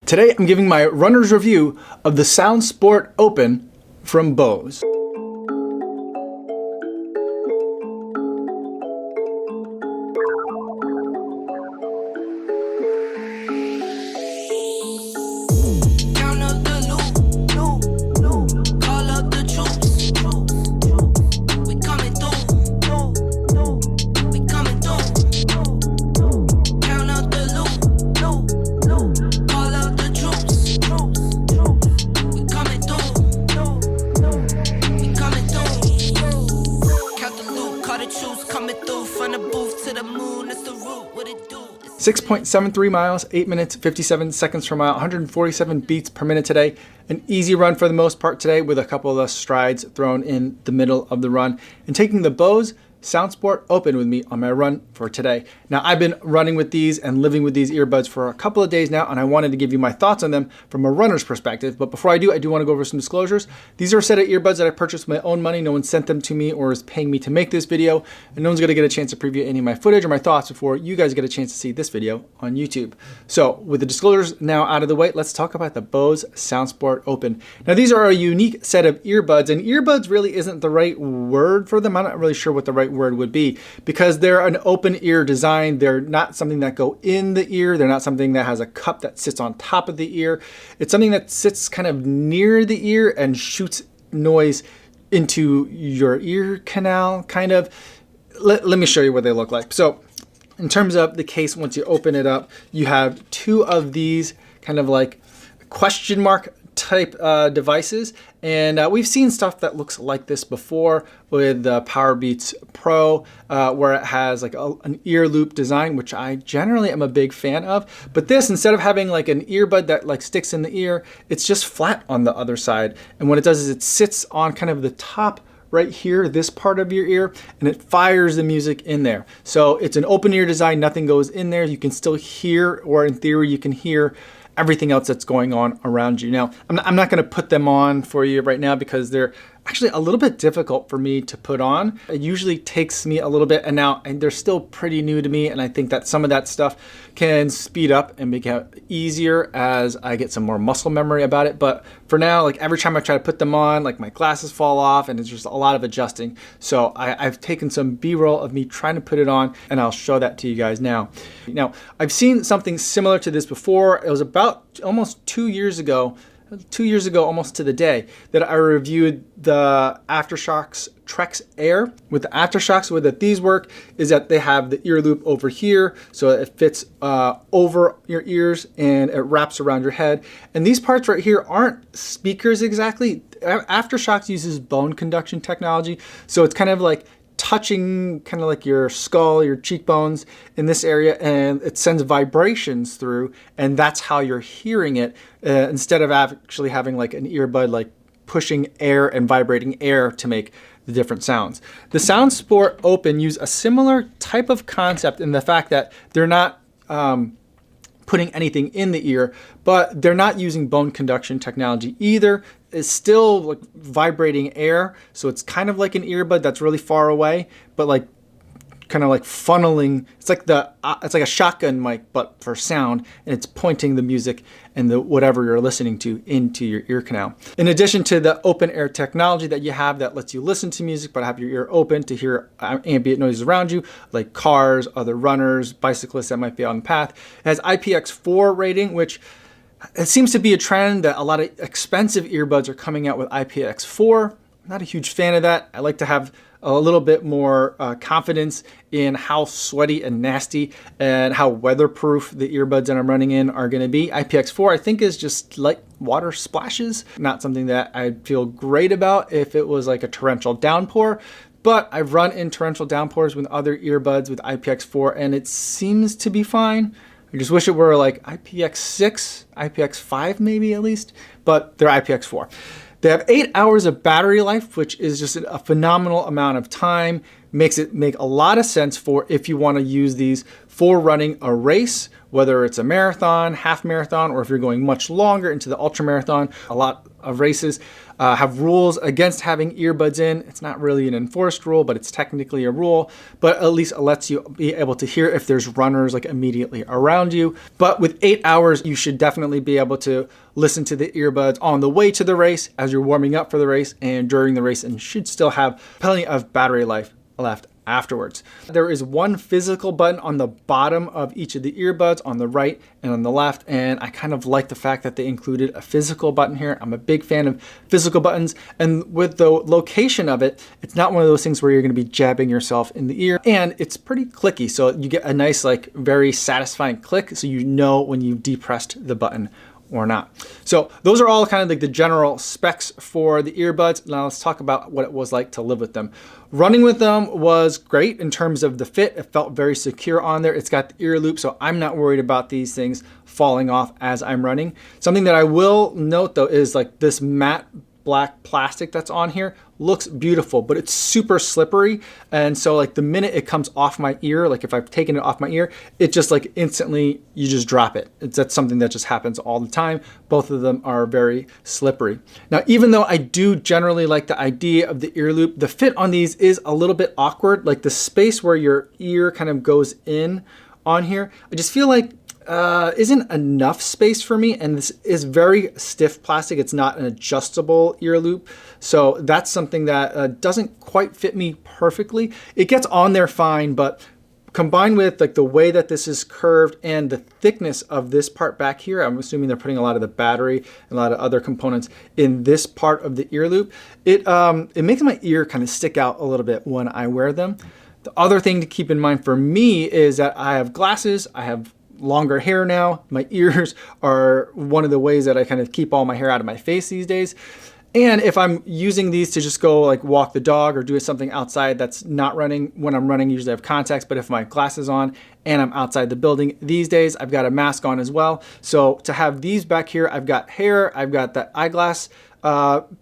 Today I'm giving my runner's review of the Sound Sport Open from Bose. Coming through from the booth to the moon, that's the route, what it do? 6.73 miles, 8 minutes, 57 seconds per mile, 147 beats per minute today. An easy run for the most part today with a couple of strides thrown in the middle of the run. And taking the Bose Sound Sport Open with me on my run for today. Now I've been running with these and living with these earbuds for a couple of days now, and I wanted to give you my thoughts on them from a runner's perspective. But before I do want to go over some disclosures. These are a set of earbuds that I purchased with my own money. No one sent them to me or is paying me to make this video, and no one's going to get a chance to preview any of my footage or my thoughts before you guys get a chance to see this video on YouTube. So with the disclosures now out of the way, let's talk about the Bose Sound Sport Open. Now these are a unique set of earbuds, and earbuds really isn't the right word for them. I'm not really sure what the right word would be, because they're an open ear design. They're not something that go in the ear. They're not something that has a cup that sits on top of the ear. It's something that sits kind of near the ear and shoots noise into your ear canal, kind of. Let me show you what they look like. So in terms of the case, once you open it up, you have two of these kind of like question mark type devices, and we've seen stuff that looks like this before with the Powerbeats Pro, where it has like an ear loop design, which I generally am a big fan of. But this, instead of having like an earbud that like sticks in the ear, it's just flat on the other side. And what it does is it sits on kind of the top right here, this part of your ear, and it fires the music in there. So it's an open ear design, nothing goes in there. You can still hear, or in theory you can hear everything else that's going on around you. Now, I'm not going to put them on for you right now because they're actually a little bit difficult for me to put on. It usually takes me a little bit, and they're still pretty new to me, and I think that some of that stuff can speed up and make it easier as I get some more muscle memory about it. But for now, like every time I try to put them on, like my glasses fall off, and it's just a lot of adjusting. So I've taken some B-roll of me trying to put it on, and I'll show that to you guys now. Now, I've seen something similar to this before. It was about almost 2 years ago, almost to the day, that I reviewed the Aftershokz Trex Air. With the Aftershokz, the way that these work is that they have the ear loop over here, so it fits over your ears and it wraps around your head. And these parts right here aren't speakers exactly. Aftershokz uses bone conduction technology, so it's kind of like touching kind of like your skull, your cheekbones in this area, and it sends vibrations through, and that's how you're hearing it, instead of actually having like an earbud like pushing air and vibrating air to make the different sounds. The Sound Sport Open use a similar type of concept in the fact that they're not putting anything in the ear, but they're not using bone conduction technology either. It's still like vibrating air, so it's kind of like an earbud that's really far away, but like kind of like funneling. It's like a shotgun mic, but for sound, and it's pointing the music and the whatever you're listening to into your ear canal. In addition to the open air technology that you have that lets you listen to music but have your ear open to hear ambient noises around you, like cars, other runners, bicyclists that might be on the path. It has IPX4 rating, which it seems to be a trend that a lot of expensive earbuds are coming out with IPX4. I'm not a huge fan of that. I like to have a little bit more confidence in how sweaty and nasty and how weatherproof the earbuds that I'm running in are going to be. IPX4 I think is just like water splashes, not something that I'd feel great about if it was like a torrential downpour. But I've run in torrential downpours with other earbuds with IPX4, and it seems to be fine. I just wish it were like IPX6, IPX5 maybe at least, but they're IPX4. They have 8 hours of battery life, which is just a phenomenal amount of time. Makes it make a lot of sense for if you want to use these for running a race whether it's a marathon, half marathon, or if you're going much longer into the ultra marathon. A lot of races have rules against having earbuds in. It's not really an enforced rule, but it's technically a rule, but at least it lets you be able to hear if there's runners like immediately around you. But with 8 hours, you should definitely be able to listen to the earbuds on the way to the race, as you're warming up for the race, and during the race, and should still have plenty of battery life left afterwards. There is one physical button on the bottom of each of the earbuds, on the right and on the left, and I kind of like the fact that they included a physical button here. I'm a big fan of physical buttons, and with the location of it, it's not one of those things where you're going to be jabbing yourself in the ear, and it's pretty clicky, so you get a nice, like, very satisfying click, so you know when you depressed the button or not. So those are all kind of like the general specs for the earbuds. Now let's talk about what it was like to live with them. Running with them was great in terms of the fit. It felt very secure on there. It's got the ear loop, so I'm not worried about these things falling off as I'm running. Something that I will note though is like this matte black plastic that's on here looks beautiful, but it's super slippery. And so like the minute it comes off my ear, like if I've taken it off my ear, it just like instantly, you just drop it. That's something that just happens all the time. Both of them are very slippery. Now, even though I do generally like the idea of the ear loop, the fit on these is a little bit awkward. Like the space where your ear kind of goes in on here, I just feel like isn't enough space for me, and this is very stiff plastic. It's not an adjustable ear loop, so that's something that doesn't quite fit me perfectly. It gets on there fine, but combined with like the way that this is curved and the thickness of this part back here, I'm assuming they're putting a lot of the battery and a lot of other components in this part of the ear loop. It makes my ear kind of stick out a little bit when I wear them. The other thing to keep in mind for me is that I have glasses, I have longer hair now. My ears are one of the ways that I kind of keep all my hair out of my face these days. And if I'm using these to just go like walk the dog or do something outside that's not running, when I'm running, usually I have contacts, but if my glasses on and I'm outside the building these days, I've got a mask on as well. So to have these back here, I've got hair, I've got that eyeglass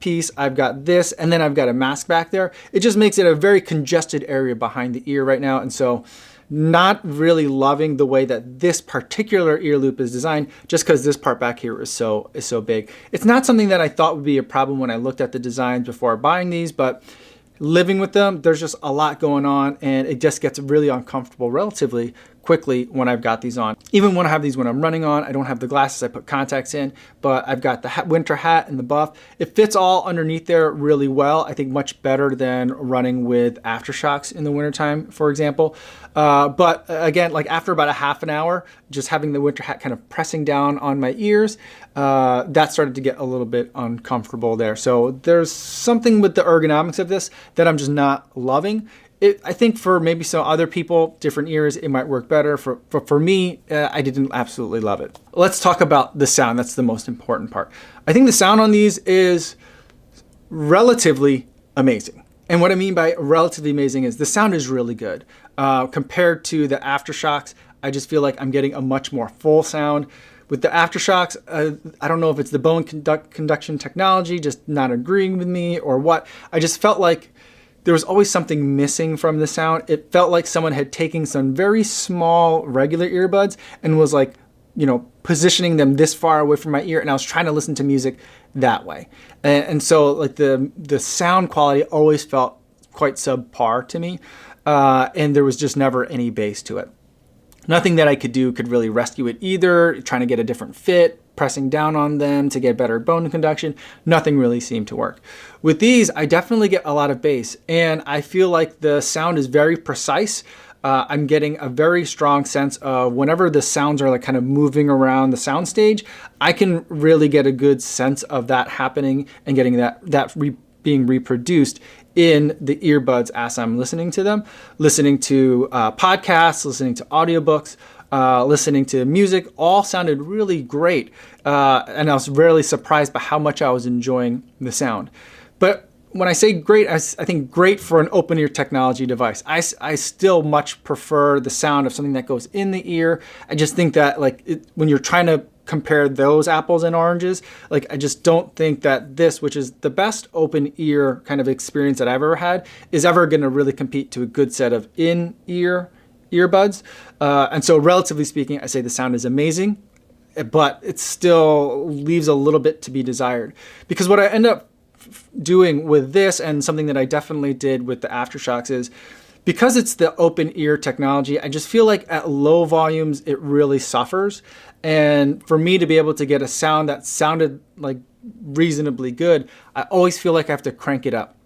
piece, I've got this, and then I've got a mask back there. It just makes it a very congested area behind the ear right now. And so not really loving the way that this particular ear loop is designed, just because this part back here is so big. It's not something that I thought would be a problem when I looked at the designs before buying these, but living with them, there's just a lot going on, and it just gets really uncomfortable relatively quickly when I've got these on. Even when I have these when I'm running on, I don't have the glasses, I put contacts in, but I've got the winter hat and the buff. It fits all underneath there really well. I think much better than running with Aftershokz in the wintertime, for example. But again, like after about a half an hour, just having the winter hat kind of pressing down on my ears, that started to get a little bit uncomfortable there. So there's something with the ergonomics of this that I'm just not loving. I think for maybe some other people, different ears, it might work better. For me, I didn't absolutely love it. Let's talk about the sound. That's the most important part. I think the sound on these is relatively amazing. And what I mean by relatively amazing is the sound is really good. Compared to the Aftershokz, I just feel like I'm getting a much more full sound. With the Aftershokz, I don't know if it's the Bose conduction technology just not agreeing with me or what. I just felt like there was always something missing from the sound. It felt like someone had taken some very small regular earbuds and was like, you know, positioning them this far away from my ear, and I was trying to listen to music that way. And so like the sound quality always felt quite subpar to me, and there was just never any bass to it. Nothing that I could do could really rescue it either, trying to get a different fit, pressing down on them to get better bone conduction. Nothing really seemed to work. With these, I definitely get a lot of bass, and I feel like the sound is very precise. I'm getting a very strong sense of whenever the sounds are like kind of moving around the soundstage, I can really get a good sense of that happening and getting being reproduced in the earbuds as I'm listening to them, listening to podcasts, listening to audiobooks, listening to music, all sounded really great. And I was really surprised by how much I was enjoying the sound. But when I say great, I think great for an open ear technology device. I still much prefer the sound of something that goes in the ear. I just think that when you're trying to compare those apples and oranges, like I just don't think that this, which is the best open ear kind of experience that I've ever had, is ever going to really compete to a good set of in-ear earbuds. And so relatively speaking, I say the sound is amazing, but it still leaves a little bit to be desired. Because what I end up doing with this, and something that I definitely did with the Aftershokz, is because it's the open ear technology, I just feel like at low volumes, it really suffers. And for me to be able to get a sound that sounded like reasonably good, I always feel like I have to crank it up.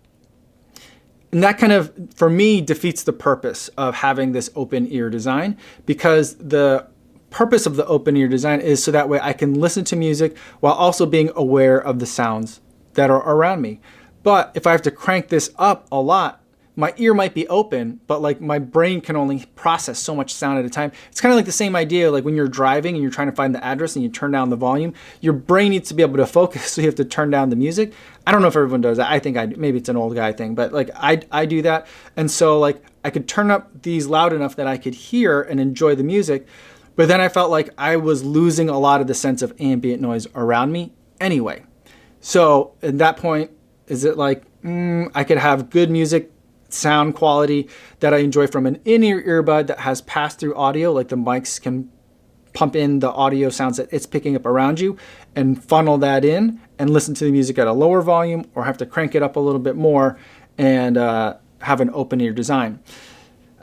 And that kind of, for me, defeats the purpose of having this open ear design, because the purpose of the open ear design is so that way I can listen to music while also being aware of the sounds that are around me. But if I have to crank this up a lot, my ear might be open, but like my brain can only process so much sound at a time. It's kind of like the same idea, like when you're driving and you're trying to find the address and you turn down the volume, your brain needs to be able to focus, so you have to turn down the music. I don't know if everyone does that. I think maybe it's an old guy thing, but like I do that. And so like I could turn up these loud enough that I could hear and enjoy the music, but then I felt like I was losing a lot of the sense of ambient noise around me anyway. So at that point, is it like, I could have good music, sound quality that I enjoy from an in-ear earbud that has pass-through audio, like the mics can pump in the audio sounds that it's picking up around you and funnel that in and listen to the music at a lower volume, or have to crank it up a little bit more and have an open ear design.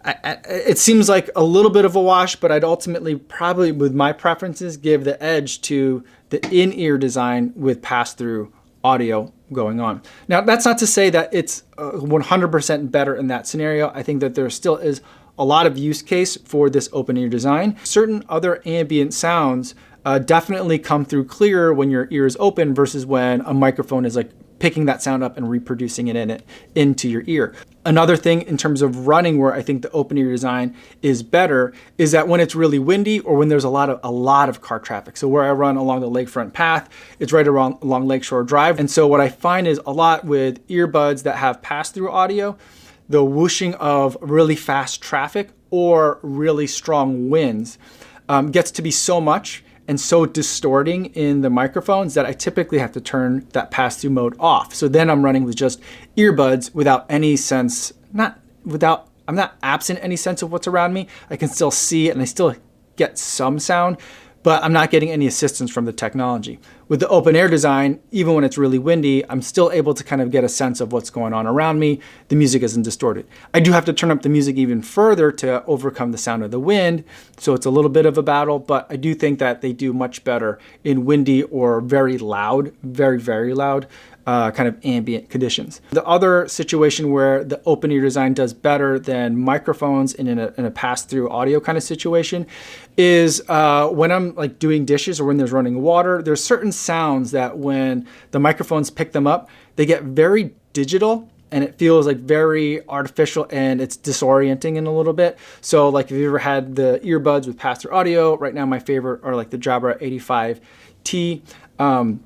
It seems like a little bit of a wash, but I'd ultimately probably, with my preferences, give the edge to the in-ear design with pass-through audio going on. Now, that's not to say that it's 100% better in that scenario. I think that there still is a lot of use case for this open ear design. Certain other ambient sounds definitely come through clearer when your ear is open versus when a microphone is like picking that sound up and reproducing it into your ear. Another thing in terms of running where I think the open ear design is better is that when it's really windy or when there's a lot of car traffic. So where I run along the lakefront path, it's right along Lakeshore Drive. And so what I find is a lot with earbuds that have pass-through audio, the whooshing of really fast traffic or really strong winds gets to be so much and so distorting in the microphones that I typically have to turn that pass-through mode off. So then I'm running with just earbuds without any sense, I'm not absent any sense of what's around me. I can still see it and I still get some sound, but I'm not getting any assistance from the technology. With the open air design, even when it's really windy, I'm still able to kind of get a sense of what's going on around me. The music isn't distorted. I do have to turn up the music even further to overcome the sound of the wind, so it's a little bit of a battle, but I do think that they do much better in windy or very loud, very, very loud kind of ambient conditions. The other situation where the open ear design does better than microphones in a pass-through audio kind of situation is when I'm like doing dishes or when there's running water. There's certain sounds that when the microphones pick them up, they get very digital and it feels like very artificial and it's disorienting in a little bit. So like if you've ever had the earbuds with pass-through audio, right now my favorite are like the Jabra 85T.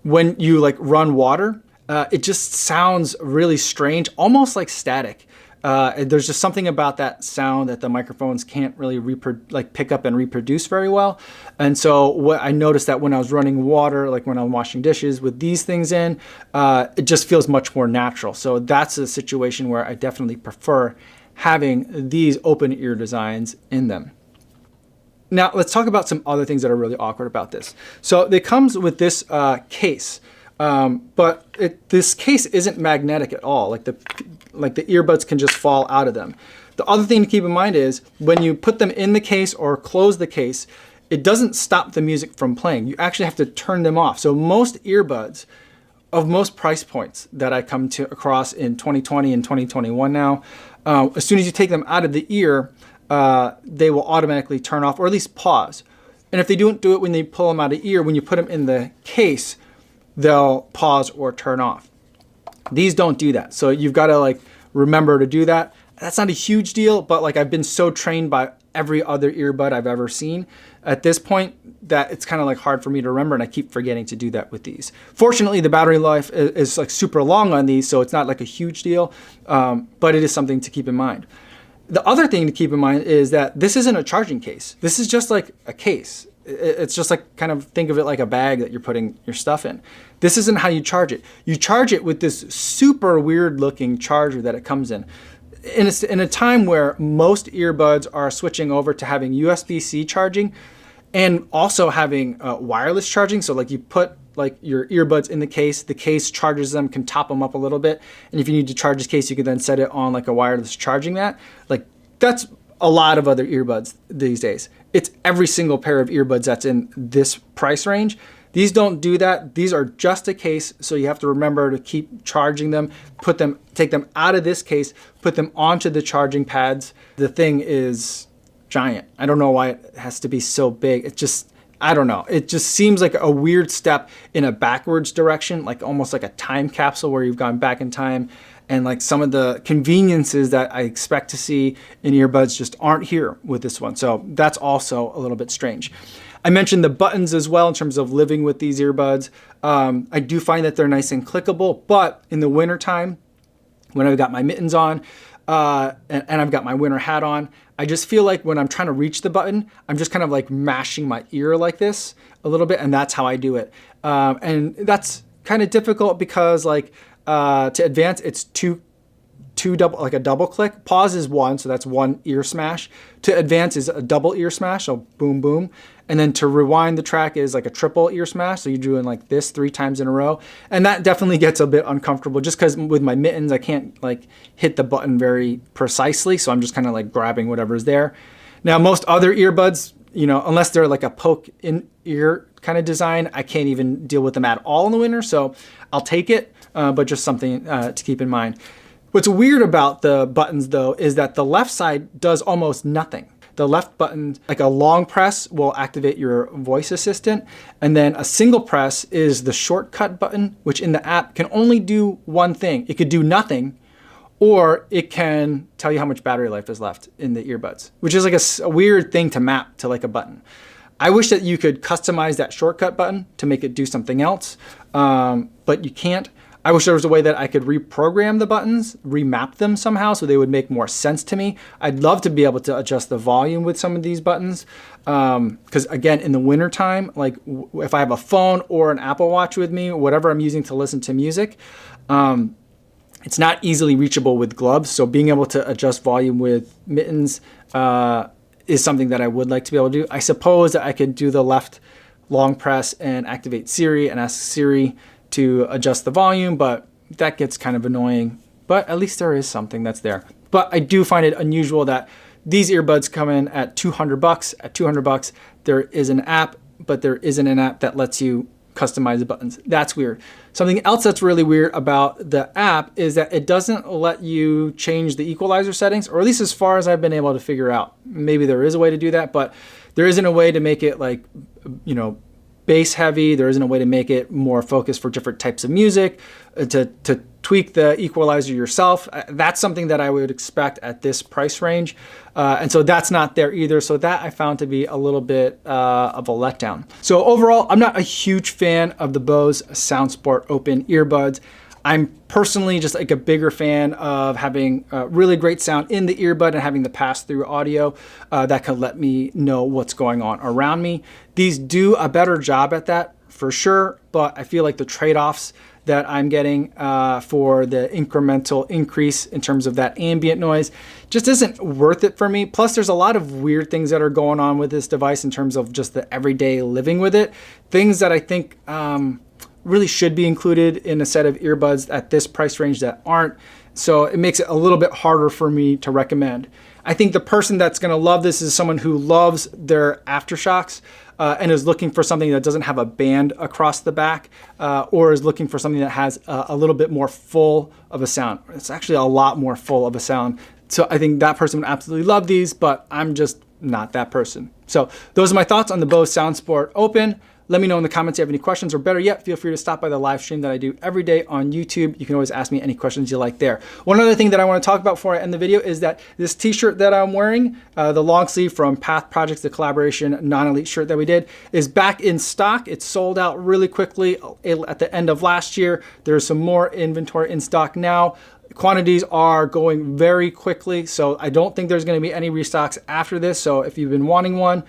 When you like run water, it just sounds really strange, almost like static. There's just something about that sound that the microphones can't really pick up and reproduce very well. And so what I noticed that when I was running water, like when I'm washing dishes with these things in, it just feels much more natural. So that's a situation where I definitely prefer having these open ear designs in them. Now, let's talk about some other things that are really awkward about this. So it comes with this case, but this case isn't magnetic at all. Like the earbuds can just fall out of them. The other thing to keep in mind is when you put them in the case or close the case, it doesn't stop the music from playing. You actually have to turn them off. So most earbuds of most price points that I come across in 2020 and 2021 now, as soon as you take them out of the ear, they will automatically turn off or at least pause. And if they don't do it when they pull them out of ear, when you put them in the case, they'll pause or turn off. These don't do that. So you've got to like remember to do that. That's not a huge deal, but like I've been so trained by every other earbud I've ever seen at this point that it's kind of like hard for me to remember, and I keep forgetting to do that with these. Fortunately, the battery life is like super long on these, so it's not like a huge deal, but it is something to keep in mind. The other thing to keep in mind is that this isn't a charging case. This is just like a case. It's just like, kind of think of it like a bag that you're putting your stuff in. This isn't how you charge it. You charge it with this super weird looking charger that it comes in. in a time where most earbuds are switching over to having USB-C charging and also having wireless charging. So like you put like your earbuds in the case charges them, can top them up a little bit. And if you need to charge this case, you can then set it on like a wireless charging mat. Like that's a lot of other earbuds these days. It's every single pair of earbuds that's in this price range. These don't do that. These are just a case, so you have to remember to keep charging them, take them out of this case, put them onto the charging pads. The thing is giant. I don't know why it has to be so big. It just, I don't know. It just seems like a weird step in a backwards direction, like almost like a time capsule where you've gone back in time. And like some of the conveniences that I expect to see in earbuds just aren't here with this one. So that's also a little bit strange. I mentioned the buttons as well in terms of living with these earbuds. I do find that they're nice and clickable, but in the wintertime, when I've got my mittens on and I've got my winter hat on, I just feel like when I'm trying to reach the button, I'm just kind of like mashing my ear like this a little bit, and that's how I do it. And that's kind of difficult because like to advance, it's two double, like a double click. Pause is one, so that's one ear smash. To advance is a double ear smash, so boom, boom. And then to rewind the track is like a triple ear smash, so you're doing like this 3 times in a row. And that definitely gets a bit uncomfortable just because with my mittens, I can't like hit the button very precisely, so I'm just kind of like grabbing whatever's there. Now, most other earbuds, you know, unless they're like a poke in ear kind of design, I can't even deal with them at all in the winter, so I'll take it, but just something to keep in mind. What's weird about the buttons though is that the left side does almost nothing. The left button, like a long press, will activate your voice assistant, and then a single press is the shortcut button, which in the app can only do one thing. It could do nothing, or it can tell you how much battery life is left in the earbuds, which is like a weird thing to map to like a button. I wish that you could customize that shortcut button to make it do something else, but you can't. I wish there was a way that I could reprogram the buttons, remap them somehow so they would make more sense to me. I'd love to be able to adjust the volume with some of these buttons. Because again, in the wintertime, like if I have a phone or an Apple Watch with me, whatever I'm using to listen to music, it's not easily reachable with gloves. So being able to adjust volume with mittens is something that I would like to be able to do. I suppose that I could do the left long press and activate Siri and ask Siri to adjust the volume, but that gets kind of annoying. But at least there is something that's there. But I do find it unusual that these earbuds come in at $200. At $200, there is an app, but there isn't an app that lets you customize the buttons. That's weird. Something else that's really weird about the app is that it doesn't let you change the equalizer settings, or at least as far as I've been able to figure out. Maybe there is a way to do that, but there isn't a way to make it like, you know, bass heavy. There isn't a way to make it more focused for different types of music, to tweak the equalizer yourself. That's something that I would expect at this price range. And so that's not there either. So that I found to be a little bit of a letdown. So overall, I'm not a huge fan of the Bose SoundSport Open earbuds. I'm personally just like a bigger fan of having really great sound in the earbud and having the pass-through audio that could let me know what's going on around me. These do a better job at that for sure, but I feel like the trade-offs that I'm getting for the incremental increase in terms of that ambient noise just isn't worth it for me. Plus, there's a lot of weird things that are going on with this device in terms of just the everyday living with it. Things that I think really should be included in a set of earbuds at this price range that aren't. So it makes it a little bit harder for me to recommend. I think the person that's going to love this is someone who loves their Aftershokz and is looking for something that doesn't have a band across the back, or is looking for something that has a little bit more full of a sound. It's actually a lot more full of a sound. So I think that person would absolutely love these, but I'm just not that person. So those are my thoughts on the Bose SoundSport Open. Let me know in the comments if you have any questions, or better yet, feel free to stop by the live stream that I do every day on YouTube. You can always ask me any questions you like there. One other thing that I want to talk about before I end the video is that this t-shirt that I'm wearing, the long sleeve from Path Projects, the collaboration non-elite shirt that we did, is back in stock. It's sold out really quickly at the end of last year. There's some more inventory in stock now. Quantities are going very quickly, so I don't think there's going to be any restocks after this. So if you've been wanting one,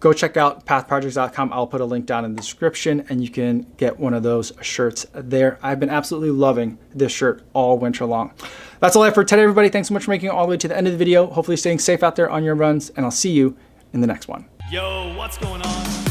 go check out pathprojects.com. I'll put a link down in the description and you can get one of those shirts there. I've been absolutely loving this shirt all winter long. That's all I have for today, everybody. Thanks so much for making it all the way to the end of the video. Hopefully staying safe out there on your runs, and I'll see you in the next one. Yo, what's going on?